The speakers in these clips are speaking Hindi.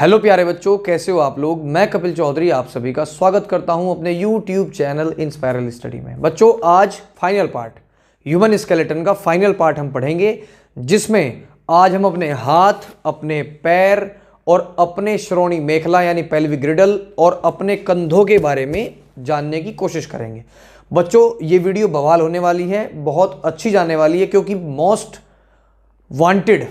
हेलो प्यारे बच्चों, कैसे हो आप लोग। मैं कपिल चौधरी आप सभी का स्वागत करता हूं अपने यूट्यूब चैनल इंस्पायरल स्टडी में। बच्चों, आज फाइनल पार्ट ह्यूमन स्केलेटन का फाइनल पार्ट हम पढ़ेंगे, जिसमें आज हम अपने हाथ, अपने पैर और अपने श्रोणि मेखला यानी पेल्विक ग्रिडल और अपने कंधों के बारे में जानने की कोशिश करेंगे। बच्चों, ये वीडियो बवाल होने वाली है, बहुत अच्छी जाने वाली है, क्योंकि मोस्ट वांटेड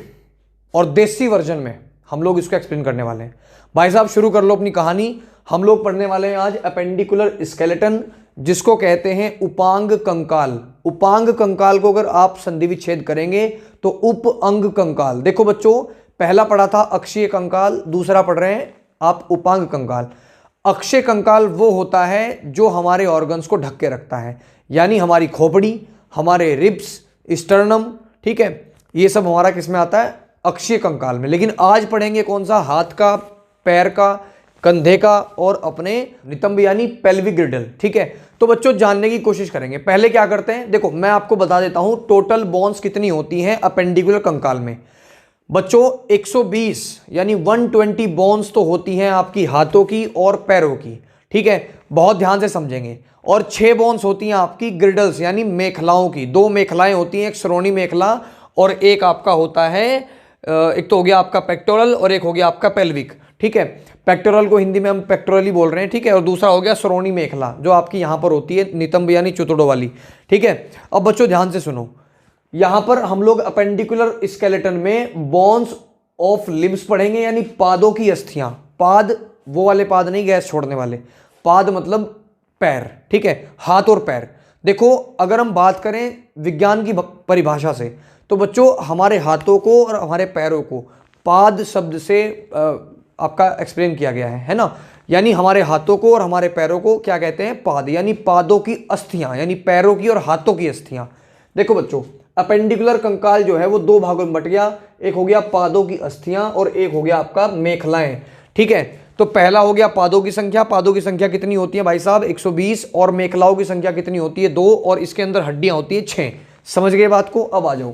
और देसी वर्जन में हम लोग इसको एक्सप्लेन करने वाले हैं। भाई साहब, शुरू कर लो अपनी कहानी। हम लोग पढ़ने वाले हैं आज अपेंडिकुलर स्केलेटन, जिसको कहते हैं उपांग कंकाल। उपांग कंकाल को अगर आप संधि विच्छेद करेंगे तो उप अंग कंकाल। देखो बच्चों, पहला पढ़ा था अक्षीय कंकाल, दूसरा पढ़ रहे हैं आप उपांग कंकाल। अक्षीय कंकाल वो होता है जो हमारे ऑर्गन्स को ढक के रखता है, यानी हमारी खोपड़ी, हमारे रिब्स, स्टर्नम, ठीक है, ये सब हमारा किस में आता है, अक्षीय कंकाल में। लेकिन आज पढ़ेंगे कौन सा, हाथ का, पैर का, कंधे का और अपने नितंब यानी पेल्विक ग्रिडल। ठीक है, तो बच्चों जानने की कोशिश करेंगे। पहले क्या करते हैं, देखो मैं आपको बता देता हूं टोटल बोन्स कितनी होती हैं अपेंडिकुलर कंकाल में। बच्चों 120 यानी 120 बोन्स तो होती हैं आपकी हाथों की और पैरों की। ठीक है, बहुत ध्यान से समझेंगे। और 6 बोन्स होती हैं आपकी ग्रिडल्स यानी मेखलाओं की। 2 मेखलाएं होती हैं, एक श्रोणि मेखला और एक आपका होता है, एक तो हो गया आपका पेक्टोरल और एक हो गया आपका पेल्विक। ठीक है, पेक्टोरल को हिंदी में हम पेक्टोरल ही बोल रहे हैं। ठीक है, और दूसरा हो गया श्रोणि मेखला जो आपकी यहां पर होती है नितंब यानी चुतड़ों वाली। ठीक है, अब बच्चों ध्यान से सुनो, यहां पर हम लोग अपेंडिकुलर स्केलेटन में बोन्स ऑफ लिम्स पढ़ेंगे, यानी पादों की अस्थियां। पाद वो वाले पाद नहीं, गैस छोड़ने वाले पाद, मतलब पैर। ठीक है, हाथ और पैर। देखो अगर हम बात करें विज्ञान की परिभाषा से, तो बच्चों हमारे हाथों को और हमारे पैरों को पाद शब्द से आपका एक्सप्लेन किया गया है ना। यानी हमारे हाथों को और हमारे पैरों को क्या कहते हैं, पाद, यानी पादों की अस्थियां, यानी पैरों की और हाथों की अस्थियां। देखो बच्चों, अपेंडिकुलर कंकाल जो है वो 2 भागों में बट गया। एक हो गया पादों की अस्थियां और एक हो गया आपका मेखलाएं। ठीक है, तो पहला हो गया पादों की संख्या। पादों की संख्या कितनी होती है भाई साहब, 120। और मेखलाओं की संख्या कितनी होती है, 2, और इसके अंदर हड्डियां होती है 6। समझ गए बात को। अब आ जाओ,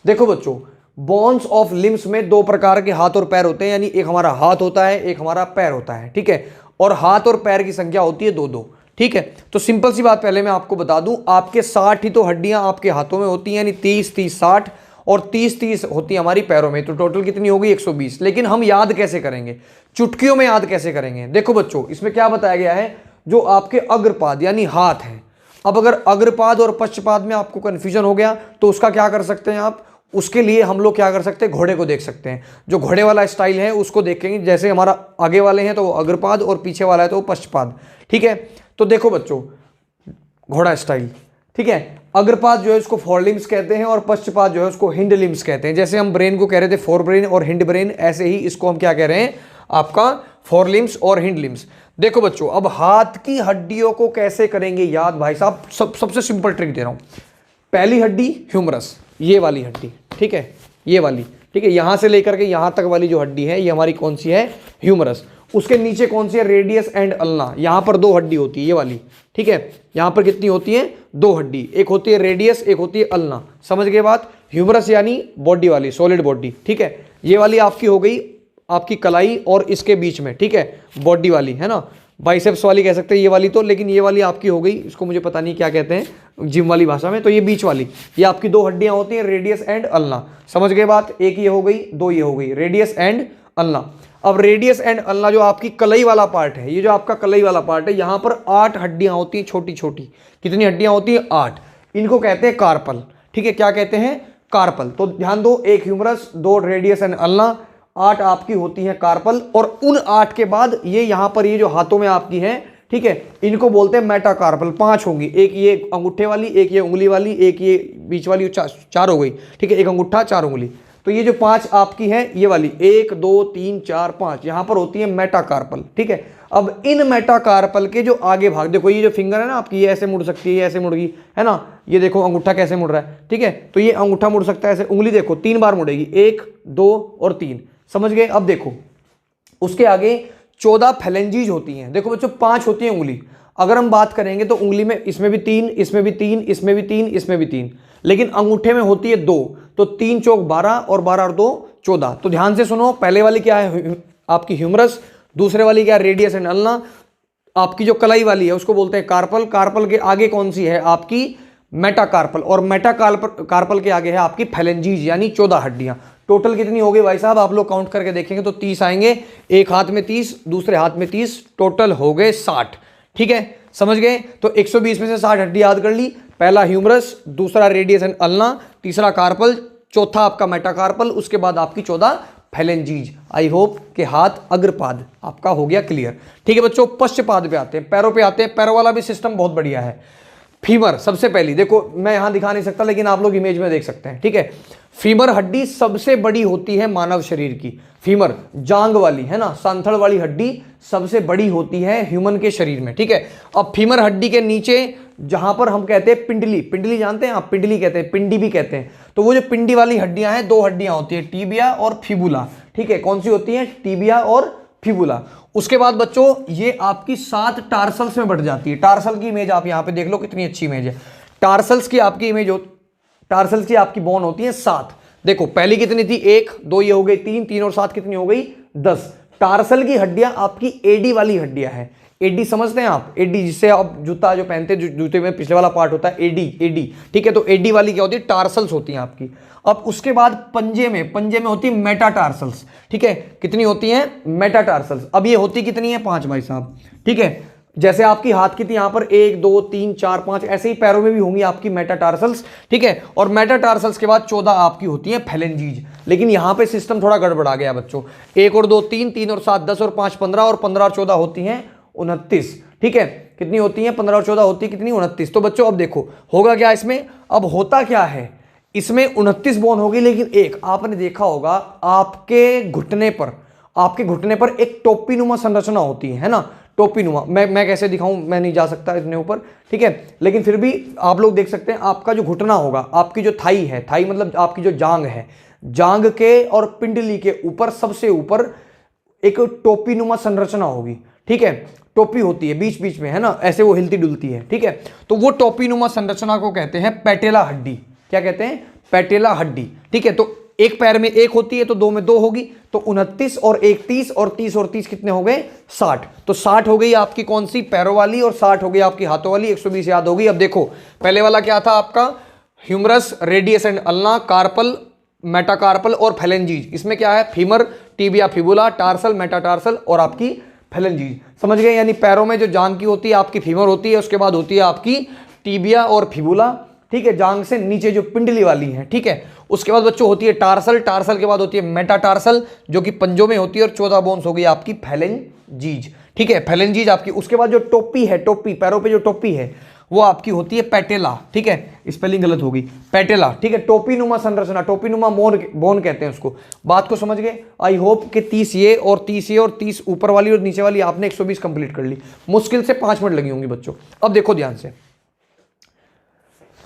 देखो बच्चों, बोन्स ऑफ लिम्स में 2 प्रकार के हाथ और पैर होते हैं, यानी एक हमारा हाथ होता है, एक हमारा पैर होता है। ठीक है, और हाथ और पैर की संख्या होती है 2-2। ठीक है, तो सिंपल सी बात पहले मैं आपको बता दूं, आपके 60 ही तो हड्डियां आपके हाथों में होती हैं, यानी 30-30 60, और 30-30 होती है हमारी पैरों में। तो टोटल कितनी होगी, 120। लेकिन हम याद कैसे करेंगे, चुटकियों में याद कैसे करेंगे। देखो बच्चों, इसमें क्या बताया गया है, जो आपके अग्रपाद यानी हाथ है। अब अगर अग्रपाद और पश्चपाद में आपको कंफ्यूजन हो गया तो उसका क्या कर सकते हैं आप, उसके लिए हम लोग क्या कर सकते हैं, घोड़े को देख सकते हैं। जो घोड़े वाला स्टाइल है उसको देखेंगे, जैसे हमारा आगे वाले हैं तो वो अग्रपाद और पीछे वाला है तो वो पश्चपाद। ठीक है, तो देखो बच्चों, घोड़ा स्टाइल। ठीक है, अग्रपाद जो है उसको फोर लिम्स कहते हैं और पश्चपाद जो है उसको हिंड लिम्स कहते हैं। जैसे हम ब्रेन को कह रहे थे फोर ब्रेन और हिंड ब्रेन, ऐसे ही इसको हम क्या कह रहे हैं, आपका फोर लिम्स और हिंड लिम्स। देखो बच्चों, अब हाथ की हड्डियों को कैसे करेंगे याद, भाई साहब सबसे सिंपल ट्रिक दे रहा हूं। पहली हड्डी ह्यूमरस, ये वाली हड्डी। ठीक है, ये वाली। ठीक है, यहां से लेकर के यहां तक वाली जो हड्डी है ये हमारी कौन सी है, ह्यूमरस। उसके नीचे कौन सी है, रेडियस एंड अल्ना। यहां पर 2 हड्डी होती है, ये वाली। ठीक है, यहां पर कितनी होती है, 2 हड्डी, एक होती है रेडियस, एक होती है अल्ना। समझ गए बात। ह्यूमरस यानी बॉडी वाली, सॉलिड बॉडी। ठीक है, ये वाली आपकी हो गई आपकी कलाई और इसके बीच में। ठीक है, बॉडी वाली है ना, बाइसेप्स वाली कह सकते हैं ये वाली तो, लेकिन ये वाली आपकी हो गई, इसको मुझे पता नहीं क्या कहते हैं जिम वाली भाषा में। तो ये बीच वाली, ये आपकी 2 हड्डियां होती हैं, रेडियस एंड अल्ना। समझ गए बात, एक ये हो गई, 2 ये हो गई, रेडियस एंड अल्ना। अब रेडियस एंड अल्ना जो आपकी कलाई वाला पार्ट है, ये जो आपका कलाई वाला पार्ट है, यहां पर 8 हड्डियां होती हैं, छोटी छोटी। कितनी हड्डियां होती है, 8। इनको कहते हैं कार्पल। ठीक है, क्या कहते हैं, कार्पल। तो ध्यान दो, 1 ह्यूमरस, 2 रेडियस एंड अल्ना, 8 आपकी होती है कार्पल। और उन 8 के बाद ये यहां पर ये जो हाथों में आपकी है, ठीक है, इनको बोलते हैं मेटाकार्पल। 5 होंगी, एक ये अंगूठे वाली, एक ये उंगली वाली, एक ये बीच वाली, 4 हो गई। ठीक है, एक अंगूठा 4 उंगली। तो ये जो 5 आपकी है ये वाली, 1 2 3 4 5 यहां पर होती है मेटाकार्पल। ठीक है, अब इन मेटाकार्पल के जो आगे भाग, देखो ये जो फिंगर है ना आपकी, ये ऐसे मुड़ सकती है, ये ऐसे मुड़ गई है ना। ये देखो अंगूठा कैसे मुड़ रहा है। ठीक है, तो ये अंगूठा मुड़ सकता है ऐसे, उंगली देखो 3 बार मुड़ेगी, 1 2 और 3। समझ गए। अब देखो उसके आगे 14 फैलेंजीज होती हैं। देखो बच्चों, 5 होती है उंगली। अगर हम बात करेंगे तो उंगली में इसमें भी 3, इसमें भी 3, इसमें भी 3, इसमें भी 3, लेकिन अंगूठे में होती है 2। तो 3 चौक 12 और 12 और 2 14। तो ध्यान से सुनो, पहले वाली क्या है, आपकी ह्यूमरस, दूसरे वाली क्या रेडियस एंड अल्ना, आपकी जो कलाई वाली है उसको बोलते हैं कार्पल, कार्पल के आगे कौन सी है आपकी मेटाकार्पल, और मेटाकार्पल के आगे है आपकी फैलेंजीज यानी 14 हड्डियां। टोटल कितनी हो गई भाई साहब, आप लोग काउंट करके देखेंगे तो 30 आएंगे, एक हाथ में 30 दूसरे हाथ में 30, टोटल हो गए 60। ठीक है, समझ गए। तो 120 में से 60 हड्डी याद कर ली, पहला ह्यूमरस, दूसरा रेडियस एंड अल्ना, तीसरा कार्पल, चौथा आपका मेटाकार्पल, उसके बाद आपकी 14 फैलेंजीज। आई होप कि हाथ अग्रपाद आपका हो गया क्लियर। ठीक है बच्चों, पश्चपाद पे आते हैं, पैरों पे आते हैं। पैरों वाला भी सिस्टम बहुत बढ़िया है। फीमर सबसे पहली, देखो मैं यहां दिखा नहीं सकता लेकिन आप लोग इमेज में देख सकते हैं। ठीक है, फीमर हड्डी सबसे बड़ी होती है मानव शरीर की। फीमर जांग वाली है ना, सांथड़ वाली हड्डी सबसे बड़ी होती है ह्यूमन के शरीर में। ठीक है, अब फीमर हड्डी के नीचे जहां पर हम कहते हैं पिंडली, पिंडली जानते हैं आप, पिंडली कहते हैं, पिंडी भी कहते हैं। तो वो जो पिंडी वाली हड्डियां हैं, दो हड्डियां होती है, टीबिया और फिबुला। ठीक है, कौन सी होती है, टीबिया और फिबुला। उसके बाद बच्चों ये आपकी 7 टार्सल्स में बढ़ जाती है। टार्सल की इमेज आप यहां पे देख लो, कितनी अच्छी इमेज है। टार्सल्स की आपकी इमेज टार्सल्स की आपकी बोन होती है 7। देखो पहली कितनी थी, 1 2, ये हो गई 3, 3 और 7 कितनी हो गई 10। टार्सल की हड्डियां आपकी एडी वाली हड्डियां हैं। एडी समझते हैं आप, एडी जिससे आप जूता जो पहनते हैं, जूते में पिछले वाला पार्ट होता है एडी, एडी। ठीक है, तो एडी वाली क्या होती है, टार्सल्स होती हैं आपकी। अब उसके बाद पंजे में होती है मेटाटार्सल्स। ठीक है, कितनी होती हैं मेटाटार्सल्स। अब ये होती कितनी है, 5 भाई साहब। ठीक है, जैसे आपकी हाथ की थी यहां पर 1 2 3 4 5, ऐसे ही पैरों में भी होंगी आपकी मेटाटार्सल्स। ठीक है, और मेटाटार्सल्स के बाद 14 आपकी होती हैं फैलेंजीज। लेकिन यहां पे सिस्टम थोड़ा गड़बड़ा गया बच्चों, 1 और 2 3, 3 और 7 10 और 5 15, और 15 और 14 होती हैं 29। ठीक है, कितनी होती हैं, 15 और 14 होती है कितनी, 29। तो बच्चों अब देखो होगा क्या इसमें, अब होता क्या है, इसमें 29 बोन होगी, लेकिन एक आपने देखा होगा आपके घुटने पर एक टोपी नुमा संरचना होती है ना, टोपी नुमा। मैं कैसे दिखाऊं, मैं नहीं जा सकता इतने ऊपर। ठीक है, लेकिन फिर भी आप लोग देख सकते हैं, आपका जो घुटना होगा, आपकी जो थाई है, थाई मतलब आपकी जो जांग है, जांग के और पिंडली के ऊपर सबसे ऊपर एक टोपी नुमा संरचना होगी। ठीक है, टोपी होती है बीच बीच में है ना, ऐसे वो हिलती डुलती है। ठीक है, तो वो टोपी नुमा संरचना को कहते हैं पैटेला हड्डी। क्या कहते हैं, पैटेला हड्डी। ठीक है, तो एक पैर में 1 होती है तो 2 में 2 होगी, तो 29 और 1 30, और 30 और 30 कितने हो गए 60। तो 60 हो गई आपकी कौन सी, पैरों वाली, और 60 हो गई आपकी हाथों वाली। 120 याद होगी। अब देखो पहले वाला क्या था आपका, humerus, radius and ulna, carpal, metacarpal और फैलेंजीज। इसमें क्या है, femur, tibia, fibula, tarsal, metatarsal और आपकी फैलेंजीज। समझ गए, यानी पैरों में जो जांग की होती है आपकी फीमर होती है, उसके बाद होती है आपकी टीबिया और फिबुला। ठीक है, जांग से नीचे जो पिंडली वाली है। ठीक है, उसके बाद बच्चों होती है टार्सल, टार्सल के बाद होती है मेटाटार्सल जो कि पंजों में होती है, और 14 बोन्स हो गई आपकी फैलेंजीज। ठीक है, फैलेंजीज आपकी। उसके बाद जो टोपी है, टोपी पैरों पे जो टोपी है वो आपकी होती है पैटेला। ठीक है, स्पेलिंग गलत होगी, पैटेला। ठीक है, टोपी नुमा संरचना, टोपी नुमा बोन कहते हैं उसको। बात को समझ गए। आई होप कि 30 ये और 30 ये और 30 ऊपर वाली और नीचे वाली आपने 120 कंप्लीट कर ली। मुश्किल से 5 मिनट लगी होंगी बच्चों। अब देखो ध्यान से,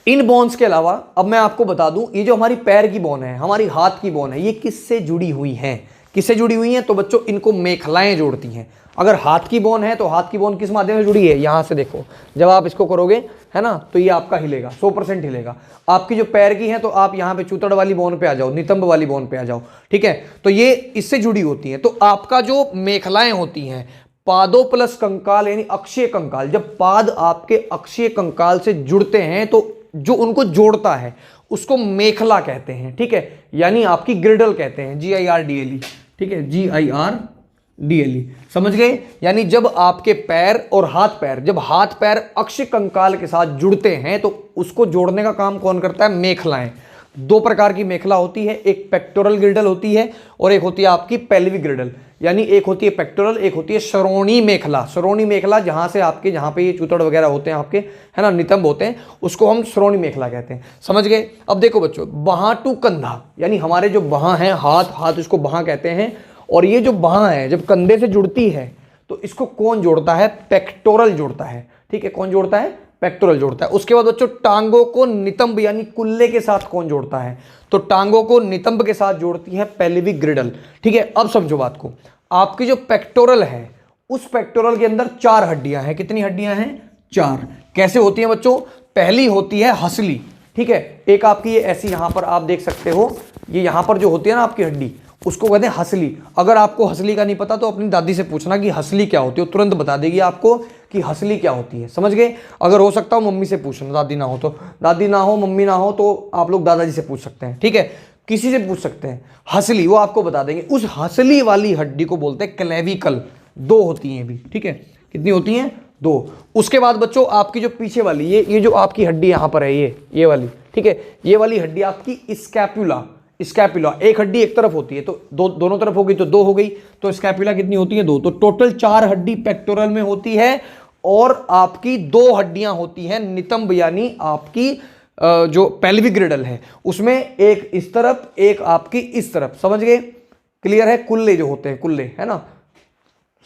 इन बोन्स के अलावा अब मैं आपको बता दूं, ये जो हमारी पैर की बोन है, हमारी हाथ की बोन है, ये किससे जुड़ी हुई हैं, किससे जुड़ी हुई हैं, तो बच्चों इनको मेखलाएं जोड़ती हैं। अगर हाथ की बोन है तो हाथ की बोन किस माध्यम से जुड़ी है, यहां से देखो, जब आप इसको करोगे है ना तो ये आपका हिलेगा, 100% हिलेगा। आपकी जो पैर की है तो आप यहां पे चूतड़ वाली बोन पे आ जाओ, नितंब वाली बोन पे आ जाओ। ठीक है, तो ये इससे जुड़ी होती है। तो आपका जो मेखलाएं होती हैं, पादों प्लस कंकाल यानी अक्षीय कंकाल, जब पाद आपके अक्षीय कंकाल से जुड़ते हैं तो जो उनको जोड़ता है उसको मेखला कहते हैं। ठीक है, यानी आपकी ग्रिडल कहते हैं, GIRDLE। ठीक है, GIRDLE, समझ गए। यानी जब आपके पैर और हाथ पैर, जब हाथ पैर अक्षीय कंकाल के साथ जुड़ते हैं तो उसको जोड़ने का काम कौन करता है, मेखलाएं। 2 प्रकार की मेखला होती है, एक पेक्टोरल ग्रिडल होती है और एक होती है आपकी पेल्विक ग्रिडल। यानी एक होती है पेक्टोरल, एक होती है श्रोणी मेखला। श्रोणी मेखला जहां से आपके, जहां पे ये चूतड़ वगैरह होते हैं आपके है ना, नितंब होते हैं, उसको हम श्रोणी मेखला कहते हैं। समझ गए। अब देखो बच्चों, बाहां टू कंधा, यानी हमारे जो बाहां हैं, हाथ उसको बाहां कहते हैं, और ये जो बाहां है जब कंधे से जुड़ती है तो इसको कौन जोड़ता है, पेक्टोरल जोड़ता है। ठीक है, कौन जोड़ता है, पेक्टोरल जोड़ता है। उसके बाद बच्चों टांगों को नितंब यानी कुल्ले के साथ कौन जोड़ता है, तो टांगों को नितंब के साथ जोड़ती है पेल्विक ग्रिडल। ठीक है, अब समझो बात को, आपकी जो पेक्टोरल है उस पेक्टोरल के अंदर 4 हड्डियां हैं। कितनी हड्डियां हैं, 4। कैसे होती हैं बच्चों, पहली होती है हसली। ठीक है, एक आपकी ये ऐसी, यहां पर आप देख सकते हो, ये यहां पर जो होती है ना आपकी हड्डी, उसको कहते हैं हंसली। अगर आपको हंसली का नहीं पता तो अपनी दादी से पूछना कि हंसली क्या होती है, वो तुरंत बता देगी आपको कि हंसली क्या होती है, समझ गए। अगर हो सकता हो मम्मी से पूछना, दादी ना हो तो, दादी ना हो मम्मी ना हो तो आप लोग दादाजी से पूछ सकते हैं, ठीक है, किसी से पूछ सकते हैं। हंसली वो आपको बता देंगे। उस हंसली वाली हड्डी को बोलते हैं क्लेविकल। 2 होती हैं भी, ठीक है, कितनी होती हैं? 2। उसके बाद बच्चों आपकी जो पीछे वाली ये जो आपकी हड्डी यहाँ पर है, ये वाली, ठीक है, ये वाली हड्डी आपकी स्कैपुला। स्कैपुला एक हड्डी एक तरफ होती है, तो दोनों तरफ होगी तो 2 हो गई, तो स्कैपुला कितनी होती है? 2। तो टोटल 4 हड्डी पेक्टोरल में होती है और आपकी 2 हड्डियां होती हैं नितंब, यानी आपकी जो पेल्विक ग्रिडल है उसमें एक इस तरफ एक आपकी इस तरफ, समझ गए? क्लियर है? कुल्ले जो होते हैं, कुल्ले, है ना,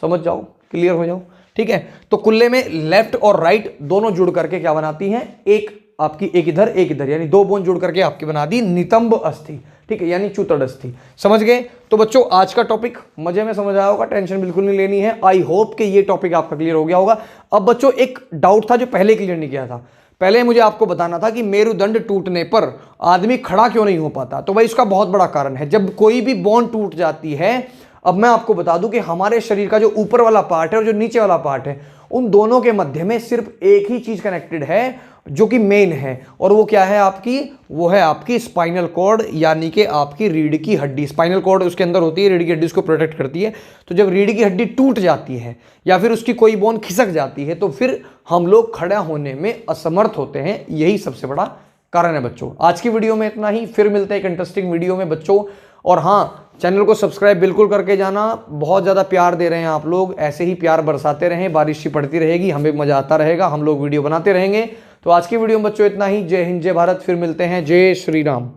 समझ जाओ, क्लियर हो जाओ, ठीक है। तो कुल्ले में लेफ्ट और राइट दोनों जुड़ करके क्या बनाती हैं? एक आपकी एक इधर, यानी 2 बोन जुड़ करके आपकी बना दी नितंब अस्थि, ठीक है, यानी चूतड़ अस्थि, समझ गए। तो बच्चों आज का टॉपिक मजे में समझ आया होगा, टेंशन बिल्कुल नहीं लेनी है। आई होप कि ये टॉपिक आपका क्लियर हो गया होगा। अब बच्चों एक डाउट था जो पहले क्लियर नहीं किया था। पहले मुझे आपको बताना था कि मेरुदंड टूटने पर आदमी खड़ा क्यों नहीं हो पाता। तो भाई इसका बहुत बड़ा कारण है, जब कोई भी बोन टूट जाती है, अब मैं आपको बता दूं कि हमारे शरीर का जो ऊपर वाला पार्ट है और जो नीचे वाला पार्ट है, उन दोनों के मध्य में सिर्फ एक ही चीज कनेक्टेड है जो कि मेन है, और वो क्या है आपकी? वो है आपकी स्पाइनल कॉर्ड, यानी कि आपकी रीढ़ की हड्डी। स्पाइनल कॉर्ड उसके अंदर होती है, रीढ़ की हड्डी उसको प्रोटेक्ट करती है। तो जब रीढ़ की हड्डी टूट जाती है या फिर उसकी कोई बोन खिसक जाती है तो फिर हम लोग खड़ा होने में असमर्थ होते हैं। यही सबसे बड़ा कारण है बच्चों। आज की वीडियो में इतना ही, फिर मिलते हैं एक इंटरेस्टिंग वीडियो में बच्चों। और हाँ, चैनल को सब्सक्राइब बिल्कुल करके जाना। बहुत ज़्यादा प्यार दे रहे हैं आप लोग, ऐसे ही प्यार बरसाते रहें, बारिश ही पड़ती रहेगी, हमें मज़ा आता रहेगा, हम लोग वीडियो बनाते रहेंगे। तो आज की वीडियो में बच्चों इतना ही। जय हिंद, जय भारत, फिर मिलते हैं। जय श्री राम।